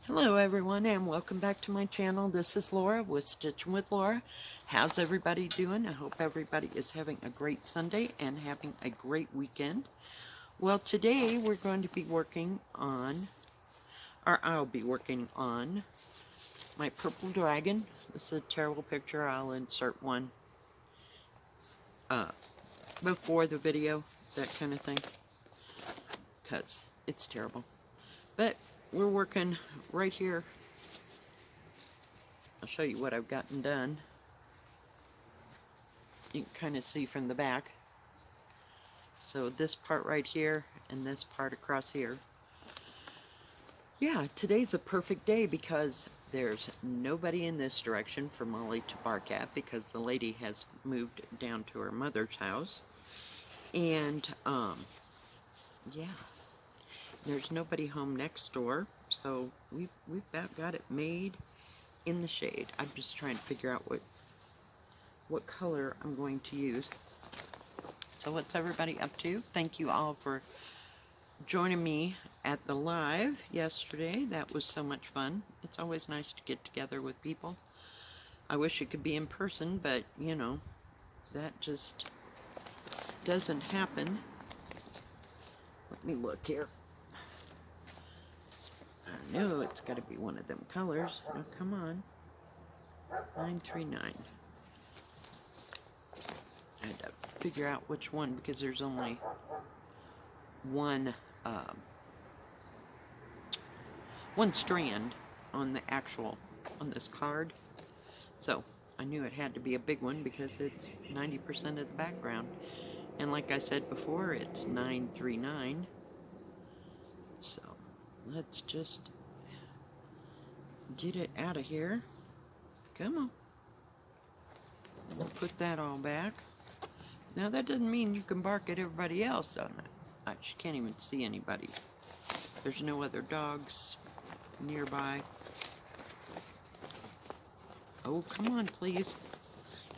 Hello everyone and welcome back to my channel. This is Laura with Stitchin with Laura. How's everybody doing? I hope everybody is having a great Sunday and having a great weekend. Well, today we're going to be working on, or I'll be working on, my purple dragon. This is a terrible picture. I'll insert one before the video, that kind of thing, because it's terrible. But we're working right here. I'll show you what I've gotten done. You can kind of see from the back. So this part right here and this part across here. Yeah, today's a perfect day because there's nobody in this direction for Molly to bark at because the lady has moved down to her mother's house. And, yeah, there's nobody home next door. So we've about got it made in the shade. I'm just trying to figure out what color I'm going to use. So what's everybody up to? Thank you all for joining me at the live yesterday. That was so much fun. It's always nice to get together with people. I wish it could be in person, but you know, that just doesn't happen. Let me look here. I know it's got to be one of them colors. Oh, come on. 939. I had to figure out which one because there's only one one strand on the actual, on this card. So I knew it had to be a big one because it's 90% of the background. And like I said before, it's 939. So let's just get it out of here. Come on. We'll put that all back. Now that doesn't mean you can bark at everybody else on it. She can't even see anybody. There's no other dogs nearby. Oh, come on, please.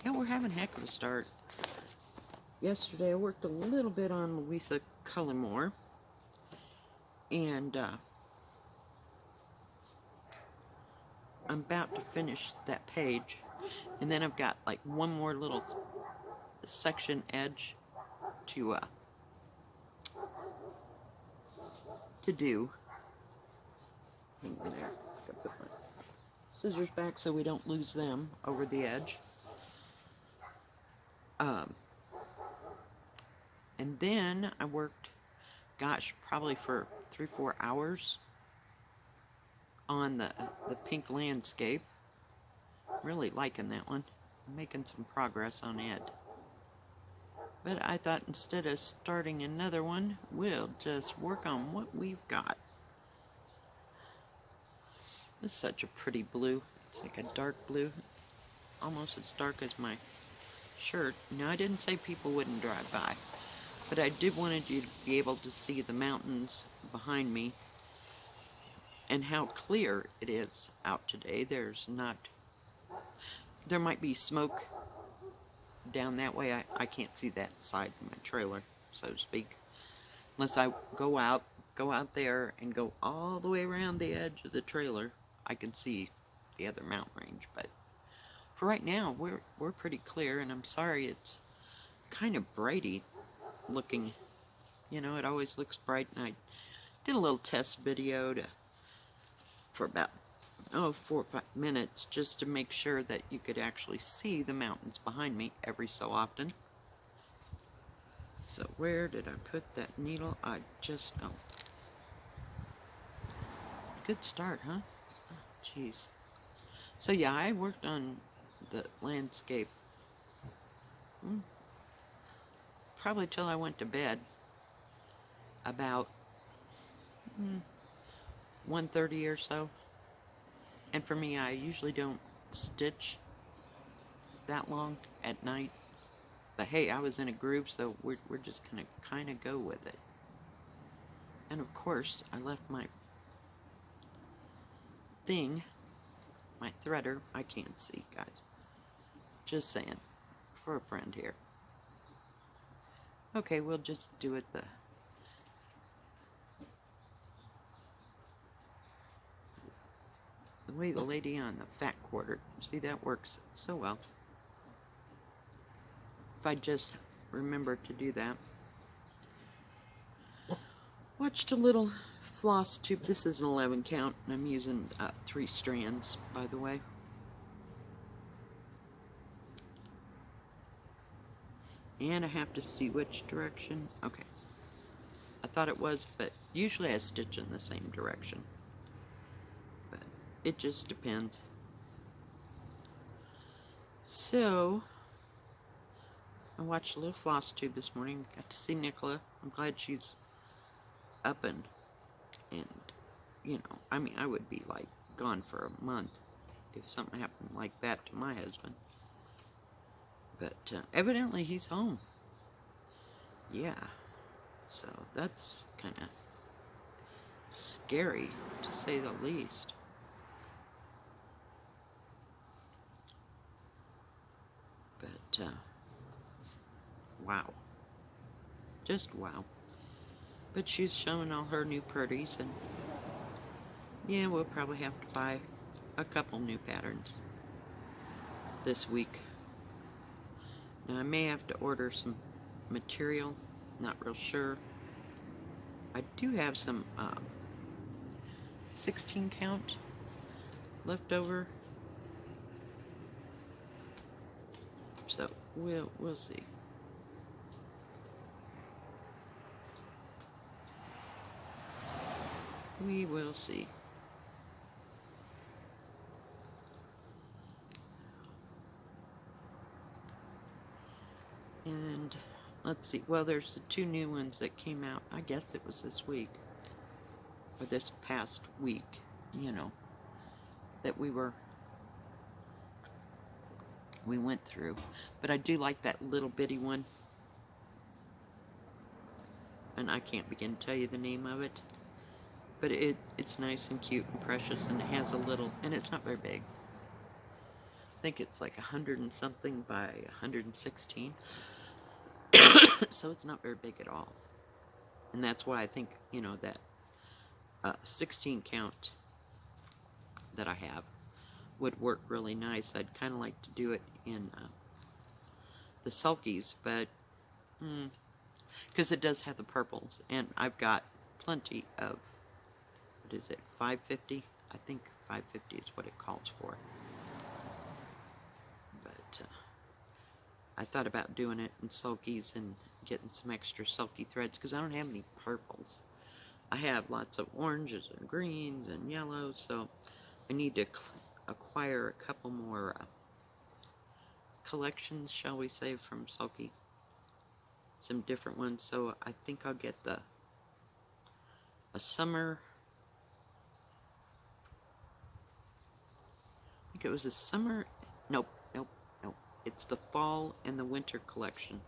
Yeah, we're having a heck of a start. Yesterday I worked a little bit on Louisa Cullimore. And I'm about to finish that page. And then I've got like one more little section edge to do. Hang in there. I gotta put my scissors back so we don't lose them over the edge. And then I worked, gosh, probably for 3-4 hours on the pink landscape. Really liking that one. I'm making some progress on it. But I thought instead of starting another one, we'll just work on what we've got. This is such a pretty blue. It's like a dark blue. Almost as dark as my shirt. Now, I didn't say people wouldn't drive by, but I did want you to be able to see the mountains behind me and how clear it is out today. There's not, there might be smoke down that way. I can't see that side of my trailer, so to speak, unless I go out there and go all the way around the edge of the trailer. I can see the other mountain range, but for right now we're pretty clear. And I'm sorry it's kind of brighty looking. You know, it always looks bright, and I did a little test video for about 4 or 5 minutes just to make sure that you could actually see the mountains behind me every so often. So where did I put that needle? I just, oh. Good start, huh? Jeez. So yeah, I worked on the landscape probably till I went to bed, about 1:30 or so. And for me, I usually don't stitch that long at night. But hey, I was in a groove, so we're just gonna kind of go with it. And of course, I left my thing, my threader. I can't see, guys. Just saying, for a friend here. Okay, we'll just do it the way the lady on the fat quarter, see, that works so well. If I just remember to do that. Watched a little floss tube. This is an 11 count, and I'm using 3 strands, by the way. And I have to see which direction. Okay. I thought it was, but usually I stitch in the same direction. But it just depends. So, I watched a little floss tube this morning. Got to see Nicola. I'm glad she's up and you know, I mean, I would be like gone for a month if something happened like that to my husband. But evidently he's home. Yeah. So that's kind of scary, to say the least. But, wow. Just wow. But she's showing all her new pretties, and yeah, we'll probably have to buy a couple new patterns this week. Now, I may have to order some material, not real sure. I do have some 16 count left over, so we'll see. We will see. And let's see. Well, there's the 2 new ones that came out. I guess it was this week. Or this past week, you know, that we went through. But I do like that little bitty one. And I can't begin to tell you the name of it. But it's nice and cute and precious, and it has a little, and it's not very big. I think it's like 100 and something by 116. So it's not very big at all. And that's why I think, you know, that 16 count that I have would work really nice. I'd kind of like to do it in the sulkies, but because it does have the purples, and I've got plenty of, what is it, 550? I think 550 is what it calls for. But I thought about doing it in sulkies and getting some extra sulky threads, because I don't have any purples. I have lots of oranges and greens and yellows, so I need to acquire a couple more collections, shall we say, from sulky. Some different ones, so I think I'll get a summer, I think it was a summer, nope, it's the fall and the winter collection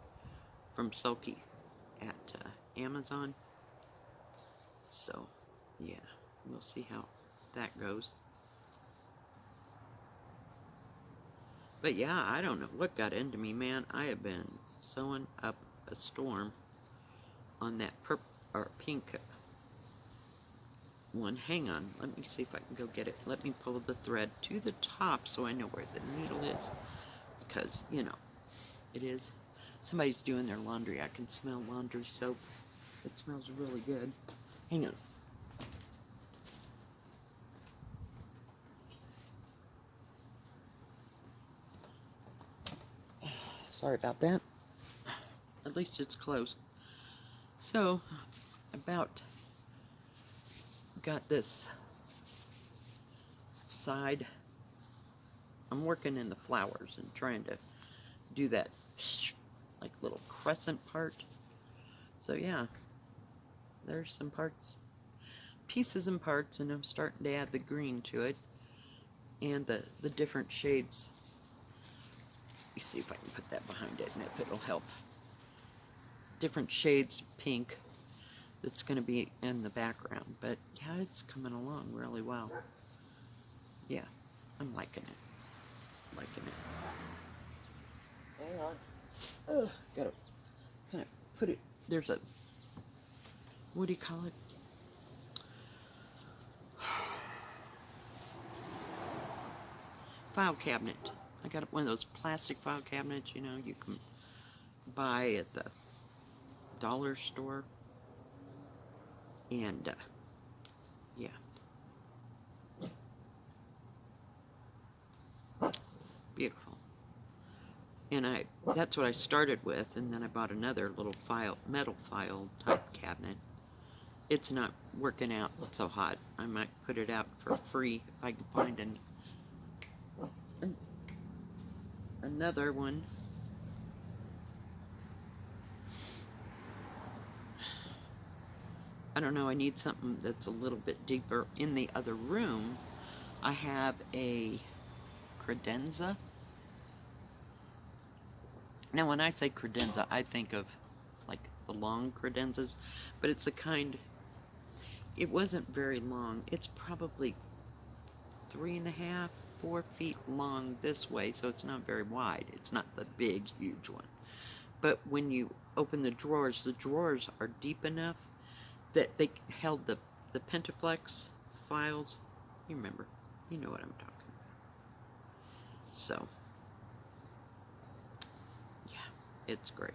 from Sulky at Amazon. So, yeah, we'll see how that goes. But yeah, I don't know what got into me, man. I have been sewing up a storm on that purple or pink one. Hang on, let me see if I can go get it. Let me pull the thread to the top so I know where the needle is, because, you know, it is, somebody's doing their laundry. I can smell laundry soap. It smells really good. Hang on. Sorry about that. At least it's closed. So, about got this side. I'm working in the flowers and trying to do that like little crescent part. So yeah, there's some parts, pieces and parts, and I'm starting to add the green to it and the different shades. Let me see if I can put that behind it and if it'll help. Different shades of pink that's going to be in the background, but yeah, it's coming along really well. Yeah, I'm liking it. Hang on. Ugh, gotta kind of put it, there's a, what do you call it? file cabinet. I got one of those plastic file cabinets, you know, you can buy at the dollar store. And, yeah. Beautiful. And that's what I started with, and then I bought another little metal file type cabinet. It's not working out so hot. I might put it out for free if I can find another one. I don't know, I need something that's a little bit deeper. In the other room, I have a credenza. Now, when I say credenza, I think of like the long credenzas, but it's the kind, it wasn't very long. It's probably 3.5, 4 feet long this way, so it's not very wide. It's not the big, huge one. But when you open the drawers are deep enough that they held the Pentaflex files. You remember, you know what I'm talking about. So, yeah, it's great.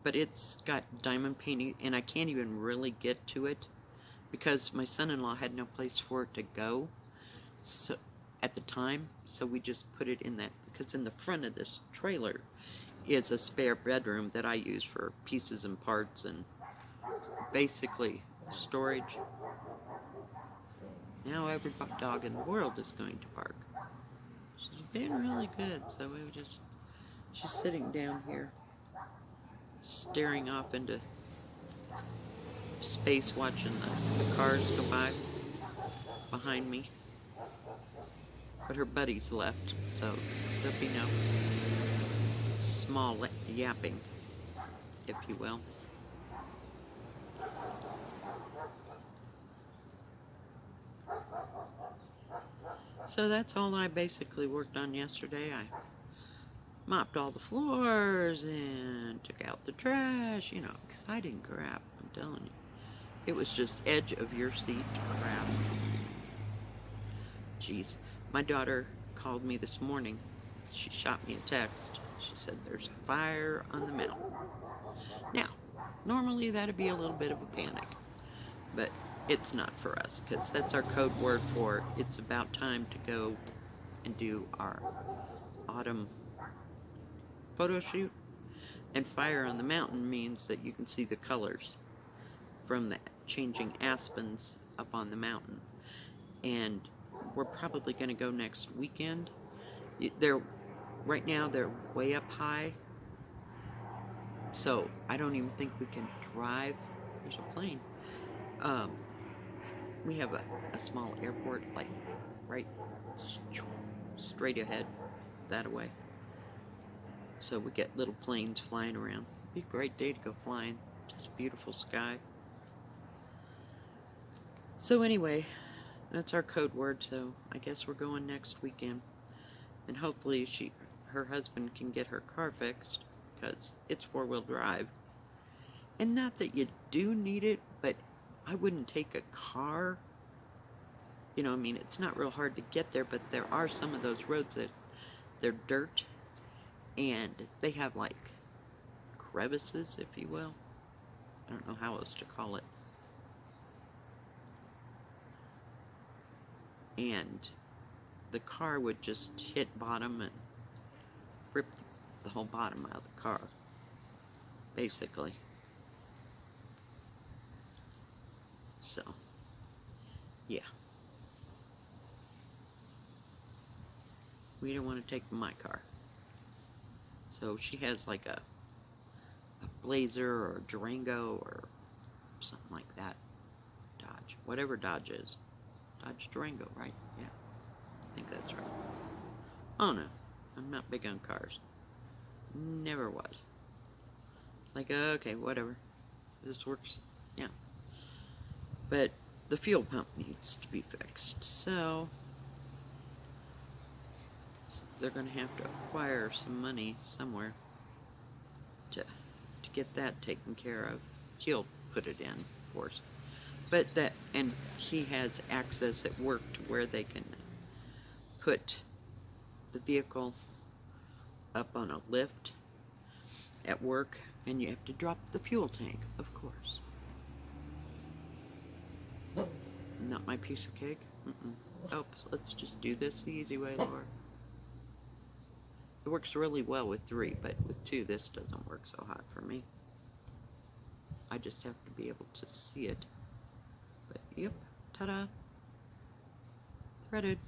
But it's got diamond painting, and I can't even really get to it because my son-in-law had no place for it to go so at the time, so we just put it in that, because in the front of this trailer is a spare bedroom that I use for pieces and parts and basically storage. Now every dog in the world is going to bark. She's been really good, so she's sitting down here staring off into space, watching the cars go by behind me. But her buddies left, so there'll be no small yapping, if you will. So that's all I basically worked on yesterday. I mopped all the floors and took out the trash. You know, exciting crap, I'm telling you. It was just edge of your seat crap. Jeez. My daughter called me this morning. She shot me a text. She said there's fire on the mountain. Now, normally that'd be a little bit of a panic, but it's not for us, because that's our code word for it's about time to go and do our autumn photo shoot. And fire on the mountain means that you can see the colors from the changing aspens up on the mountain. And we're probably going to go next weekend. Right now they're way up high, so I don't even think we can drive. There's a plane. We have a small airport, like right straight ahead that way. So we get little planes flying around. It'd be a great day to go flying. Just beautiful sky. So anyway, that's our code word, so I guess we're going next weekend. And hopefully her husband can get her car fixed, because it's 4-wheel drive. And not that you do need it, but I wouldn't take a car. You know, I mean, it's not real hard to get there, but there are some of those roads that they're dirt, and they have like crevices, if you will. I don't know how else to call it. And the car would just hit bottom and rip the whole bottom out of the car, basically. So, yeah. We don't want to take my car. So she has like a Blazer or a Durango or something like that. Dodge. Whatever Dodge is. Dodge Durango, right? Yeah. I think that's right. Oh no. I'm not big on cars. Never was. Like, okay, whatever. This works. Yeah. But the fuel pump needs to be fixed. So they're going to have to acquire some money somewhere to get that taken care of. He'll put it in, of course. But that, and he has access at work to where they can put the vehicle up on a lift at work, and you have to drop the fuel tank, of course. Not my piece of cake. Oh, let's just do this the easy way, Laura. It works really well with 3, but with 2, this doesn't work so hot for me. I just have to be able to see it. But, yep, ta-da. Threaded.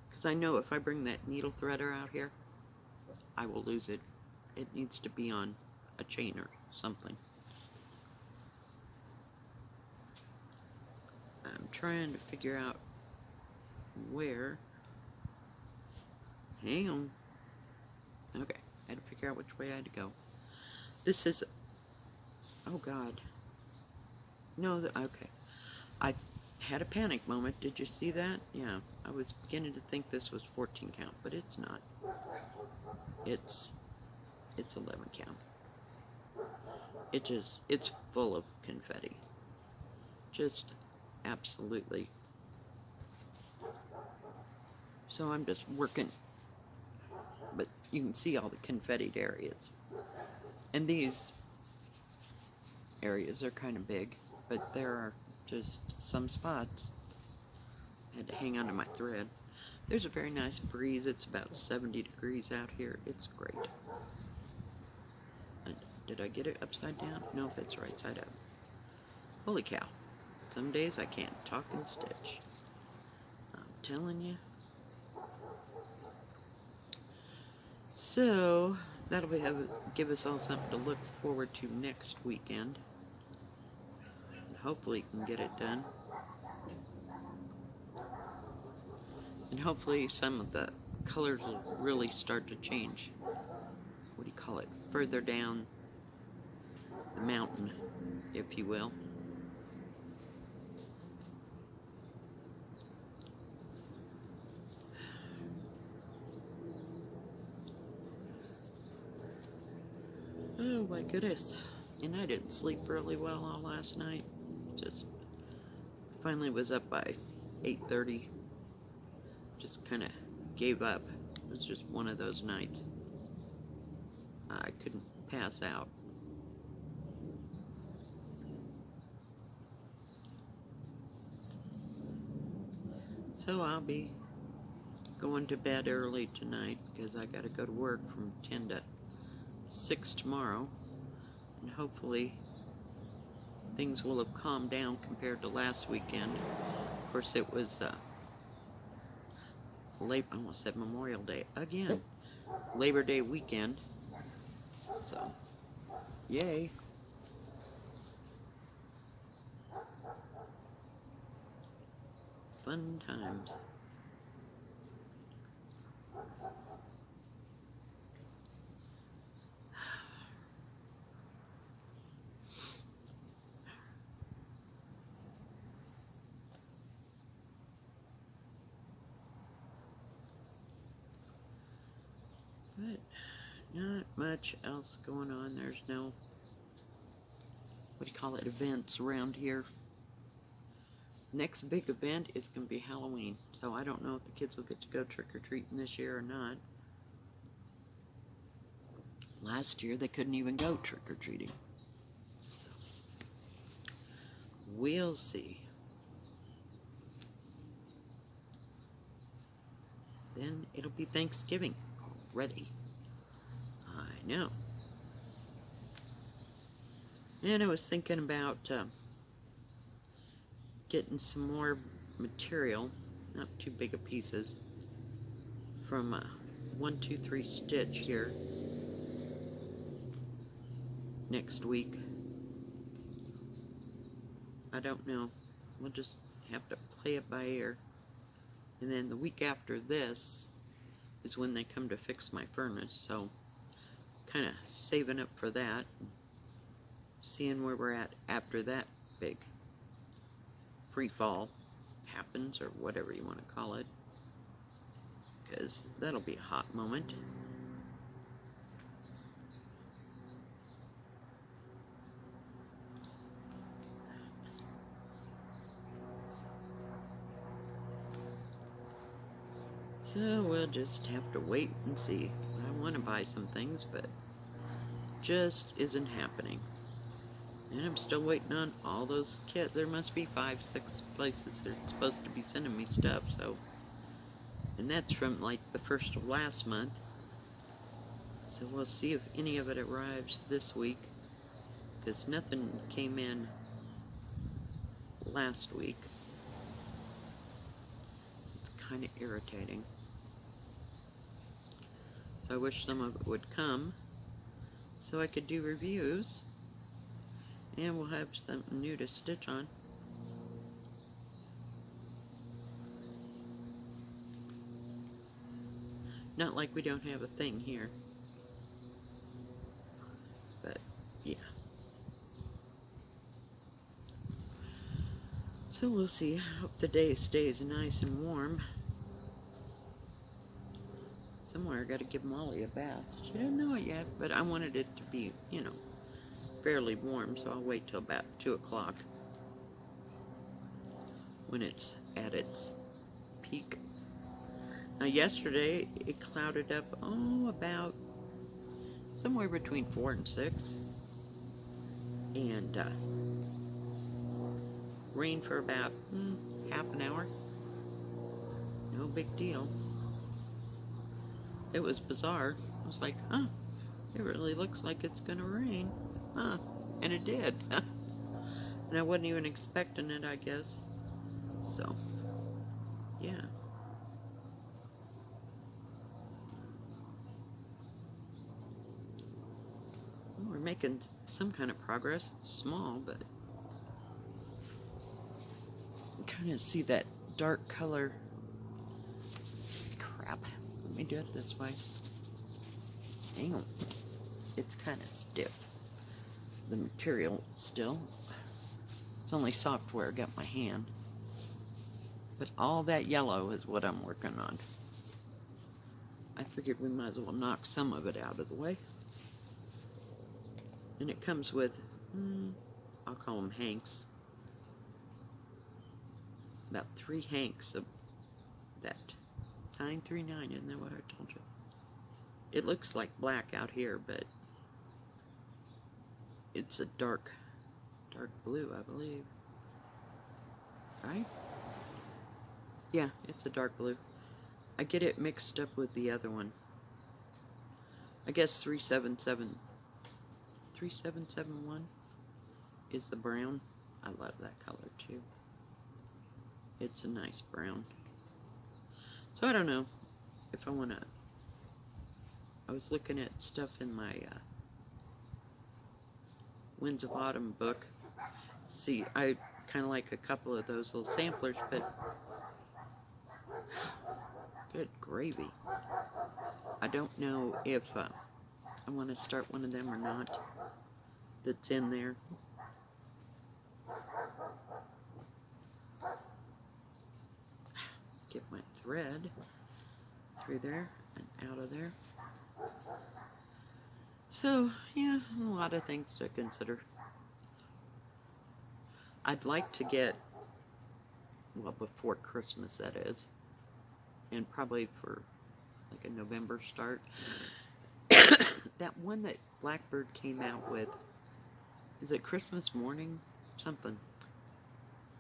Because I know if I bring that needle threader out here, I will lose it. It needs to be on a chain or something. I'm trying to figure out where. Hang on. Okay, I had to figure out which way I had to go. This is, oh God. No, okay. I had a panic moment. Did you see that? Yeah, I was beginning to think this was 14 count, but it's not. It's 11 count. It's full of confetti. Just absolutely. So I'm just working, but you can see all the confettied areas. And these areas are kind of big, but there are just some spots. I had to hang on to my thread. There's a very nice breeze. It's about 70 degrees out here. It's great. Did I get it upside down? No, it's right side up. Holy cow. Some days I can't talk and stitch. I'm telling you. So, that'll give us all something to look forward to next weekend. And hopefully we can get it done. And hopefully some of the colors will really start to change. What do you call it? Further down the mountain, if you will. Oh my goodness. And I didn't sleep really well all last night. Just finally was up by 8:30. Just kind of gave up. It was just one of those nights. I couldn't pass out. So I'll be going to bed early tonight because I got to go to work from 10 to 6 tomorrow. And hopefully things will have calmed down compared to last weekend. Of course, it was I almost said Memorial Day again. Labor Day weekend. So, yay. Fun times. But not much else going on. There's no, what do you call it, events around here. Next big event is going to be Halloween. So I don't know if the kids will get to go trick-or-treating this year or not. Last year they couldn't even go trick-or-treating. So we'll see. Then it'll be Thanksgiving already. I know. And I was thinking about getting some more material, not too big of pieces, from 123 Stitch here next week. I don't know. We'll just have to play it by ear. And then the week after this is when they come to fix my furnace, so kind of saving up for that, seeing where we're at after that big free fall happens, or whatever you want to call it, because that'll be a hot moment. So we'll just have to wait and see. I want to buy some things, but just isn't happening. And I'm still waiting on all those kits. There must be 5, 6 places they're supposed to be sending me stuff, so. And that's from like the first of last month. So we'll see if any of it arrives this week, because nothing came in last week. It's kind of irritating. So I wish some of it would come so I could do reviews, and we'll have something new to stitch on. Not like we don't have a thing here, but yeah. So we'll see. I hope the day stays nice and warm. Somewhere I gotta give Molly a bath. She didn't know it yet, but I wanted it to be, fairly warm, so I'll wait till about 2 o'clock when it's at its peak. Now yesterday it clouded up, about somewhere between 4 and 6, and rained for about half an hour. No big deal. It was bizarre. I was like, it really looks like it's gonna rain. And it did. And I wasn't even expecting it, I guess. So, yeah. Well, we're making some kind of progress. Small, but you kind of see that dark color. Crap. Let me do it this way. Hang on. It's kind of stiff. The material still. It's only software I got my hand. But all that yellow is what I'm working on. I figured we might as well knock some of it out of the way. And it comes with, I'll call them hanks. About 3 hanks of that 939, isn't that what I told you? It looks like black out here, but it's a dark blue, I believe. Right? Yeah, it's a dark blue. I get it mixed up with the other one. I guess 3771 is the brown. I love that color too. It's a nice brown. So I don't know if I want to. I was looking at stuff in my Winds of Autumn book. See, I kind of like a couple of those little samplers, but good gravy. I don't know if I want to start one of them or not that's in there. Get my thread through there and out of there. So, yeah, a lot of things to consider. I'd like to get, well, before Christmas, that is, and probably for like a November start, that one that Blackbird came out with, is it Christmas morning? Something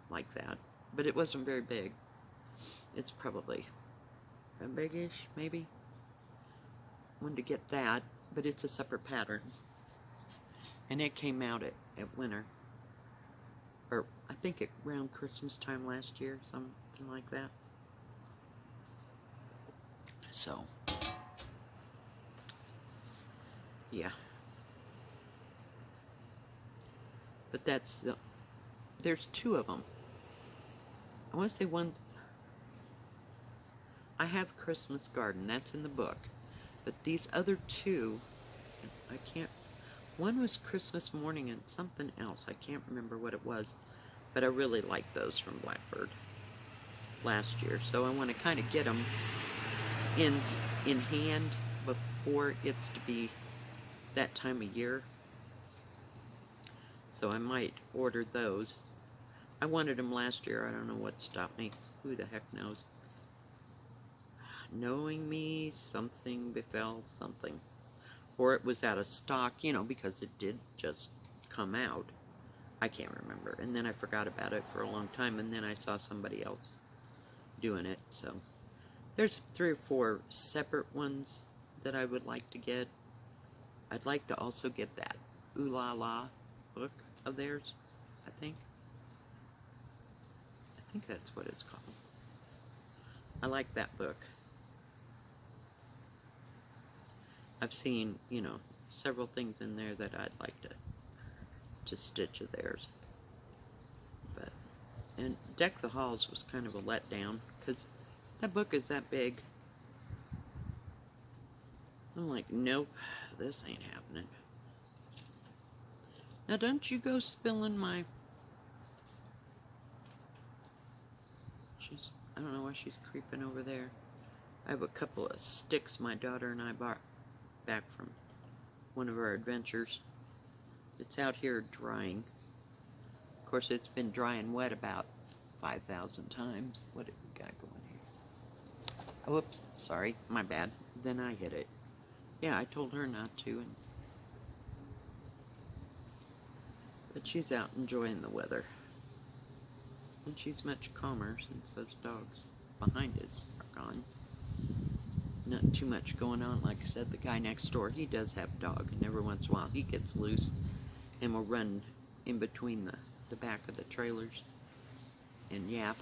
like that. But it wasn't very big. It's probably a big-ish, maybe. Wanted to get that, but it's a separate pattern. And it came out at winter. Or I think around Christmas time last year, something like that. So, yeah. But there's 2 of them. I want to say one, I have Christmas Garden, that's in the book. But these other 2, I can't, one was Christmas Morning and something else, I can't remember what it was. But I really like those from Blackbird last year. So I want to kind of get them in hand before it's to be that time of year. So I might order those. I wanted them last year. I don't know what stopped me. Who the heck knows? knowing me, something befell something. Or it was out of stock, you know, because it did just come out. I can't remember. And then I forgot about it for a long time, and then I saw somebody else doing it. So there's 3 or 4 separate ones that I would like to get. I'd like to also get that Ooh La La book of theirs, I think. I think that's what it's called. I like that book. I've seen, you know, several things in there that I'd like to stitch of theirs. But, and Deck the Halls was kind of a letdown, because that book is that big. I'm like, nope, this ain't happening. Now don't you go spilling my... I don't know why she's creeping over there. I have a couple of sticks my daughter and I bought back from one of our adventures. It's out here drying. Of course, it's been dry and wet about 5,000 times. What did we got going here? Oh, whoops, sorry, my bad. Then I hit it. Yeah, I told her not to. But she's out enjoying the weather. And she's much calmer since those dogs behind us are gone. Not too much going on. Like I said, the guy next door, he does have a dog, and every once in a while he gets loose and will run in between the back of the trailers and yap.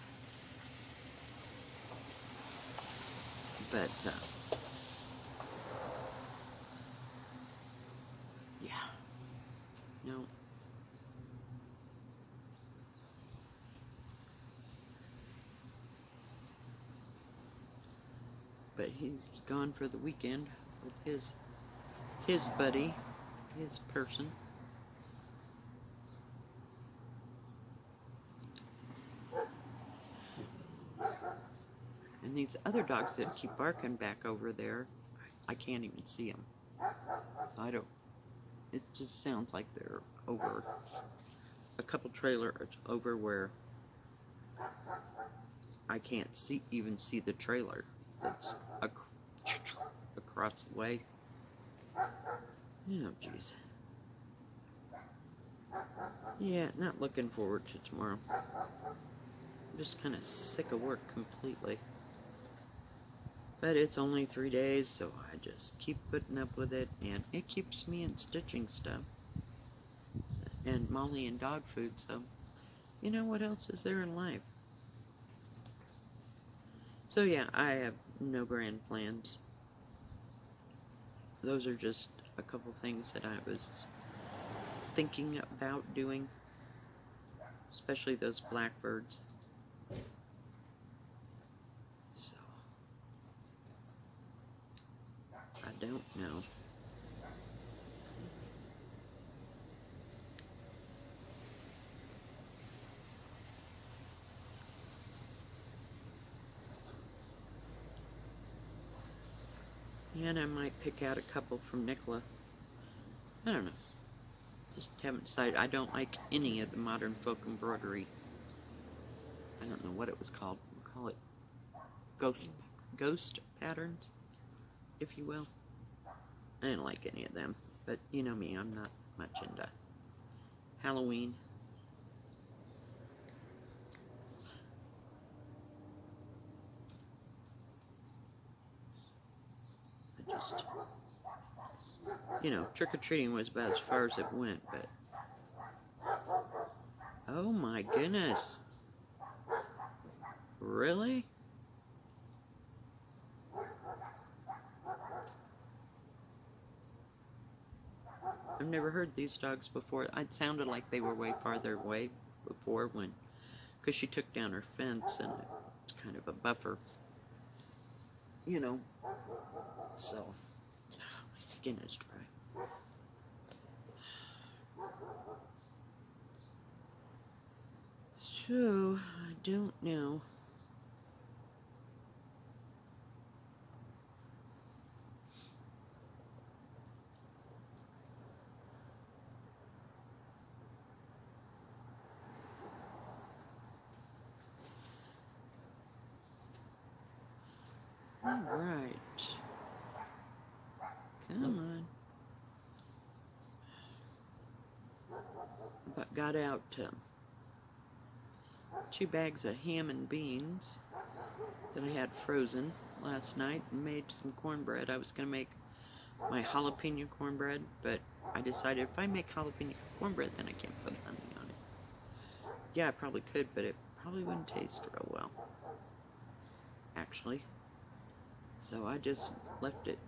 But, yeah. No. But he's gone for the weekend with his buddy, his person. And these other dogs that keep barking back over there, I can't even see them. I don't, it just sounds like they're over a couple trailers over where I can't even see the trailer that's across the way. Oh, jeez. Yeah, not looking forward to tomorrow. I'm just kind of sick of work completely. But it's only 3 days, so I just keep putting up with it, and it keeps me in stitching stuff. And Molly and dog food, so you know what else is there in life? So yeah, I have no grand plans. Those are just a couple things that I was thinking about doing, especially those blackbirds. So, I don't know. And I might pick out a couple from Nicola. I don't know. Just haven't decided. I don't like any of the modern folk embroidery. I don't know what it was called. We'll call it ghost patterns, if you will. I didn't like any of them. But you know me, I'm not much into Halloween. I just, you know, trick-or-treating was about as far as it went, but... Oh my goodness. Really? I've never heard these dogs before. It sounded like they were way farther away before when... Because she took down her fence and it's kind of a buffer. You know. So, my skin is dry. So, I don't know. Alright. Come on. But got out 2 bags of ham and beans that I had frozen last night and made some cornbread. I was going to make my jalapeno cornbread, but I decided if I make jalapeno cornbread, then I can't put honey on it. Yeah, I probably could, but it probably wouldn't taste real well, actually. So I just left it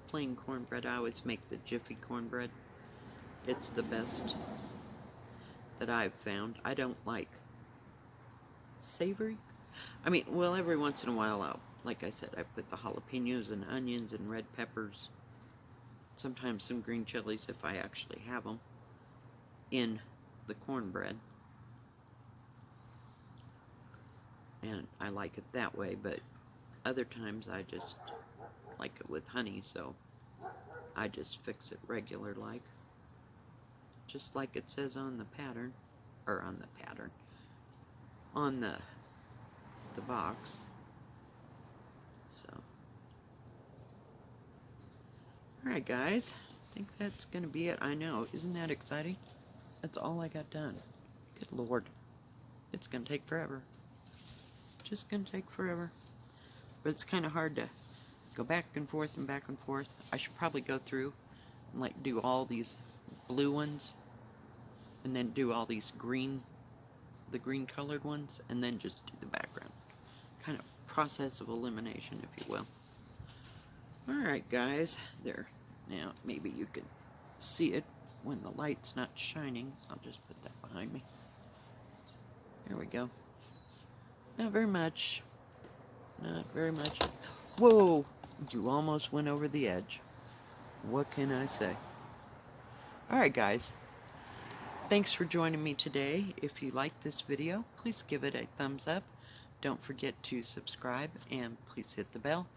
plain cornbread. I always make the Jiffy cornbread. It's the best that I've found. I don't like savory. I mean, well, every once in a while, like I said, I put the jalapenos and onions and red peppers, sometimes some green chilies if I actually have them, in the cornbread. And I like it that way, but other times I just like it with honey, so I just fix it regular like. Just like it says on the pattern, or on the pattern, on the box. So, alright guys, I think that's gonna be it. I know, isn't that exciting? That's all I got done. Good Lord. It's gonna take forever. Just gonna take forever. But it's kind of hard to go back and forth and back and forth. I should probably go through and like do all these blue ones and then do all these green, the green colored ones, and then just do the background. Kind of process of elimination, if you will. Alright guys, there. Now maybe you can see it when the light's not shining. I'll just put that behind me. There we go. Not very much. Not very much. Whoa! You almost went over the edge. What can I say? Alright guys, thanks for joining me today. If you like this video, please give it a thumbs up. Don't forget to subscribe and please hit the bell,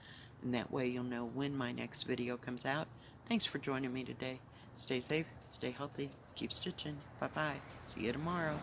and that way you'll know when my next video comes out. Thanks for joining me today. Stay safe, stay healthy, keep stitching. Bye bye. See you tomorrow.